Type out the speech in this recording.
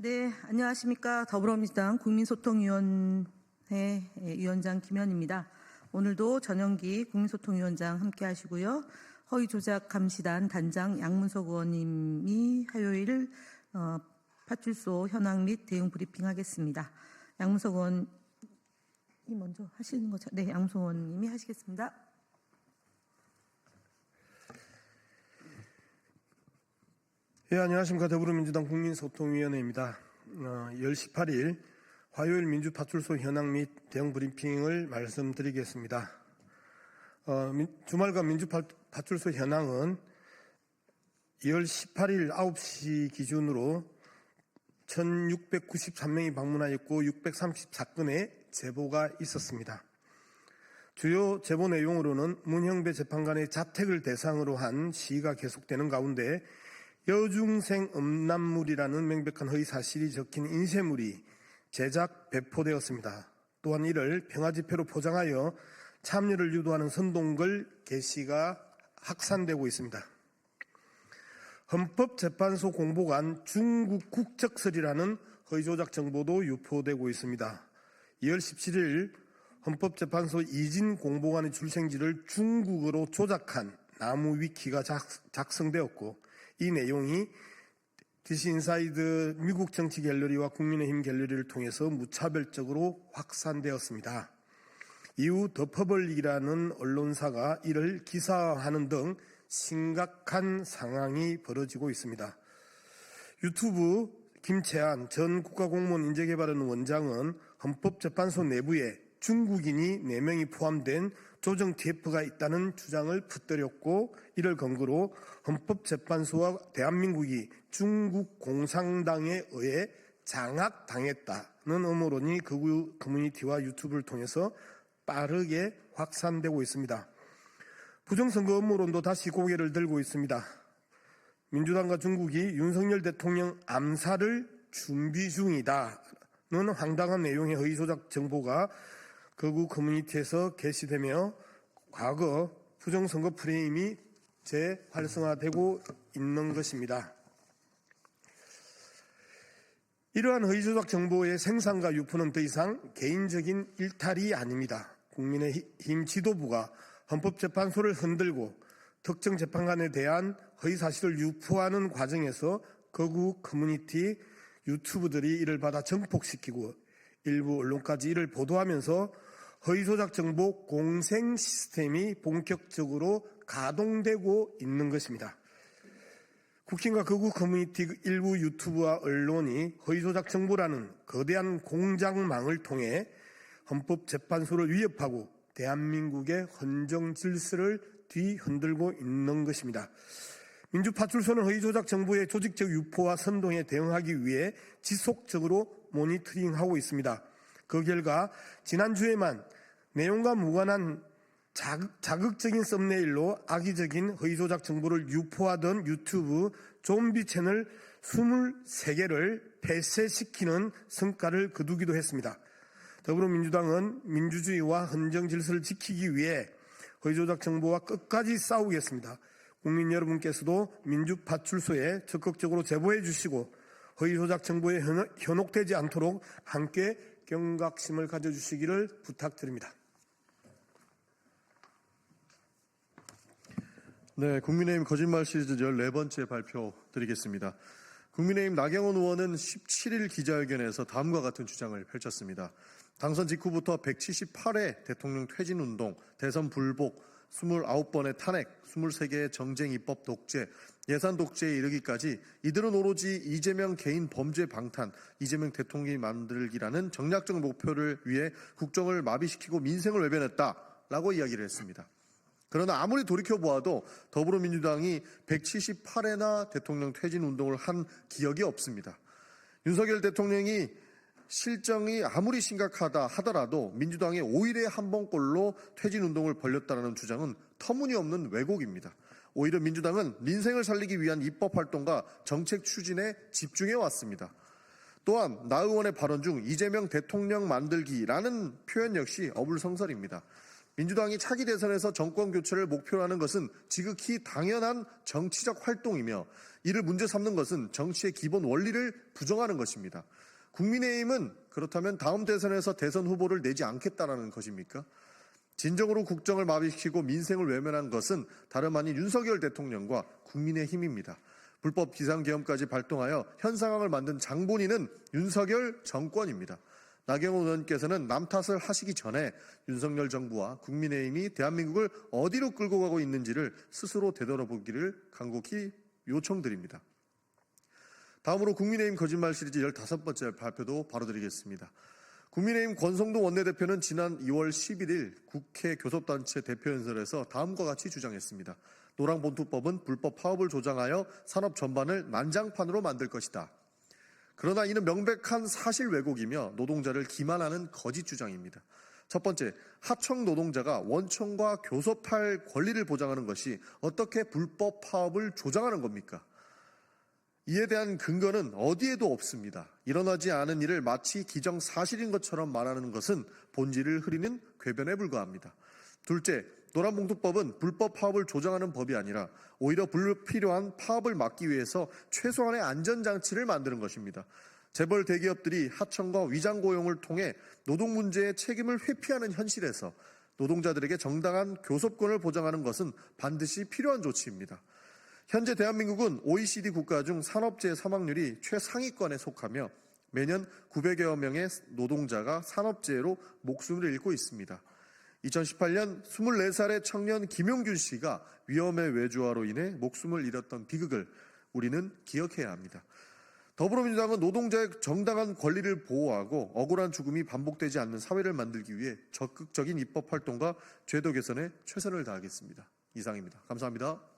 네, 안녕하십니까. 더불어민주당 국민소통위원회 위원장 김현입니다. 오늘도 전영기 국민소통위원장 함께 하시고요. 허위조작 감시단 단장 양문석 의원님이 화요일 파출소 현황 및 대응 브리핑 하겠습니다. 양문석 의원이 먼저 하시는 거죠? 네, 양문석 의원님이 하시겠습니다. 예, 안녕하십니까. 더불어민주당 국민소통위원회입니다. 10시 8일 화요일 민주파출소 현황 및 대응 브리핑을 말씀드리겠습니다. 주말간 민주파출소 현황은 2월 18일 9시 기준으로 1693명이 방문하였고 634건의 제보가 있었습니다. 주요 제보 내용으로는 문형배 재판관의 자택을 대상으로 한 시위가 계속되는 가운데 여중생 음란물이라는 명백한 허위 사실이 적힌 인쇄물이 제작, 배포되었습니다. 또한 이를 평화지표로 포장하여 참여를 유도하는 선동글 게시가 확산되고 있습니다. 헌법재판소 공보관 중국 국적설이라는 허위조작 정보도 유포되고 있습니다. 2월 17일 헌법재판소 이진 공보관의 출생지를 중국어로 조작한 나무 위키가 작성되었고 이 내용이 디스인사이드 미국 정치 갤러리와 국민의힘 갤러리를 통해서 무차별적으로 확산되었습니다. 이후 더퍼블릭이라는 언론사가 이를 기사화하는 등 심각한 상황이 벌어지고 있습니다. 유튜브 김채한 전 국가공무원 인재개발원 원장은 헌법재판소 내부에 중국인이 4명이 포함된 조정 TF가 있다는 주장을 붙들었고 이를 근거로 헌법재판소와 대한민국이 중국 공산당에 의해 장악당했다는 음모론이 극우 커뮤니티와 유튜브를 통해서 빠르게 확산되고 있습니다. 부정선거 음모론도 다시 고개를 들고 있습니다. 민주당과 중국이 윤석열 대통령 암살을 준비 중이다는 황당한 내용의 허위조작 정보가 극우 커뮤니티에서 게시되며 과거 부정선거 프레임이 재활성화되고 있는 것입니다. 이러한 허위조작 정보의 생산과 유포는 더 이상 개인적인 일탈이 아닙니다. 국민의힘 지도부가 헌법재판소를 흔들고 특정 재판관에 대한 허위사실을 유포하는 과정에서 극우 커뮤니티 유튜브들이 이를 받아 증폭시키고 일부 언론까지 이를 보도하면서 허위조작 정보 공생 시스템이 본격적으로 가동되고 있는 것입니다. 국힘과 극우 커뮤니티 일부 유튜브와 언론이 허위조작 정보라는 거대한 공작망을 통해 헌법재판소를 위협하고 대한민국의 헌정 질서를 뒤흔들고 있는 것입니다. 민주파출소는 허위조작 정보의 조직적 유포와 선동에 대응하기 위해 지속적으로 모니터링하고 있습니다. 그 결과 지난주에만 내용과 무관한 자극적인 썸네일로 악의적인 허위조작 정보를 유포하던 유튜브 좀비 채널 23개를 폐쇄시키는 성과를 거두기도 했습니다. 더불어민주당은 민주주의와 헌정 질서를 지키기 위해 허위조작 정보와 끝까지 싸우겠습니다. 국민 여러분께서도 민주파출소에 적극적으로 제보해 주시고 허위조작 정보에 현혹되지 않도록 함께 경각심을 가져주시기를 부탁드립니다. 네, 국민의힘 거짓말 시리즈 14번째 발표 드리겠습니다. 국민의힘 나경원 의원은 17일 기자회견에서 다음과 같은 주장을 펼쳤습니다. 당선 직후부터 178회 대통령 퇴진운동, 대선 불복, 29번의 탄핵, 23개의 정쟁 입법 독재, 예산 독재에 이르기까지 이들은 오로지 이재명 개인 범죄 방탄, 이재명 대통령이 만들기라는 정략적 목표를 위해 국정을 마비시키고 민생을 외면했다라고 이야기를 했습니다. 그러나 아무리 돌이켜보아도 더불어민주당이 178회나 대통령 퇴진운동을 한 기억이 없습니다. 윤석열 대통령이 실정이 아무리 심각하다 하더라도 민주당이 5일에 한 번꼴로 퇴진운동을 벌였다는 주장은 터무니없는 왜곡입니다. 오히려 민주당은 민생을 살리기 위한 입법활동과 정책 추진에 집중해왔습니다. 또한 나 의원의 발언 중 이재명 대통령 만들기라는 표현 역시 어불성설입니다. 민주당이 차기 대선에서 정권 교체를 목표로 하는 것은 지극히 당연한 정치적 활동이며 이를 문제 삼는 것은 정치의 기본 원리를 부정하는 것입니다. 국민의힘은 그렇다면 다음 대선에서 대선 후보를 내지 않겠다라는 것입니까? 진정으로 국정을 마비시키고 민생을 외면한 것은 다름 아닌 윤석열 대통령과 국민의힘입니다. 불법 비상계엄까지 발동하여 현 상황을 만든 장본인은 윤석열 정권입니다. 나경원 의원께서는 남 탓을 하시기 전에 윤석열 정부와 국민의힘이 대한민국을 어디로 끌고 가고 있는지를 스스로 되돌아보기를 간곡히 요청드립니다. 다음으로 국민의힘 거짓말 시리즈 15번째 발표도 바로 드리겠습니다. 국민의힘 권성동 원내대표는 지난 2월 11일 국회 교섭단체 대표연설에서 다음과 같이 주장했습니다. 노랑본투법은 불법 파업을 조장하여 산업 전반을 난장판으로 만들 것이다. 그러나 이는 명백한 사실 왜곡이며 노동자를 기만하는 거짓 주장입니다. 첫 번째, 하청 노동자가 원청과 교섭할 권리를 보장하는 것이 어떻게 불법 파업을 조장하는 겁니까? 이에 대한 근거는 어디에도 없습니다. 일어나지 않은 일을 마치 기정사실인 것처럼 말하는 것은 본질을 흐리는 궤변에 불과합니다. 둘째, 노란봉투법은 불법 파업을 조장하는 법이 아니라 오히려 불필요한 파업을 막기 위해서 최소한의 안전장치를 만드는 것입니다. 재벌 대기업들이 하청과 위장 고용을 통해 노동 문제의 책임을 회피하는 현실에서 노동자들에게 정당한 교섭권을 보장하는 것은 반드시 필요한 조치입니다. 현재 대한민국은 OECD 국가 중 산업재해 사망률이 최상위권에 속하며 매년 900여 명의 노동자가 산업재해로 목숨을 잃고 있습니다. 2018년 24살의 청년 김용균 씨가 위험의 외주화로 인해 목숨을 잃었던 비극을 우리는 기억해야 합니다. 더불어민주당은 노동자의 정당한 권리를 보호하고 억울한 죽음이 반복되지 않는 사회를 만들기 위해 적극적인 입법 활동과 제도 개선에 최선을 다하겠습니다. 이상입니다. 감사합니다.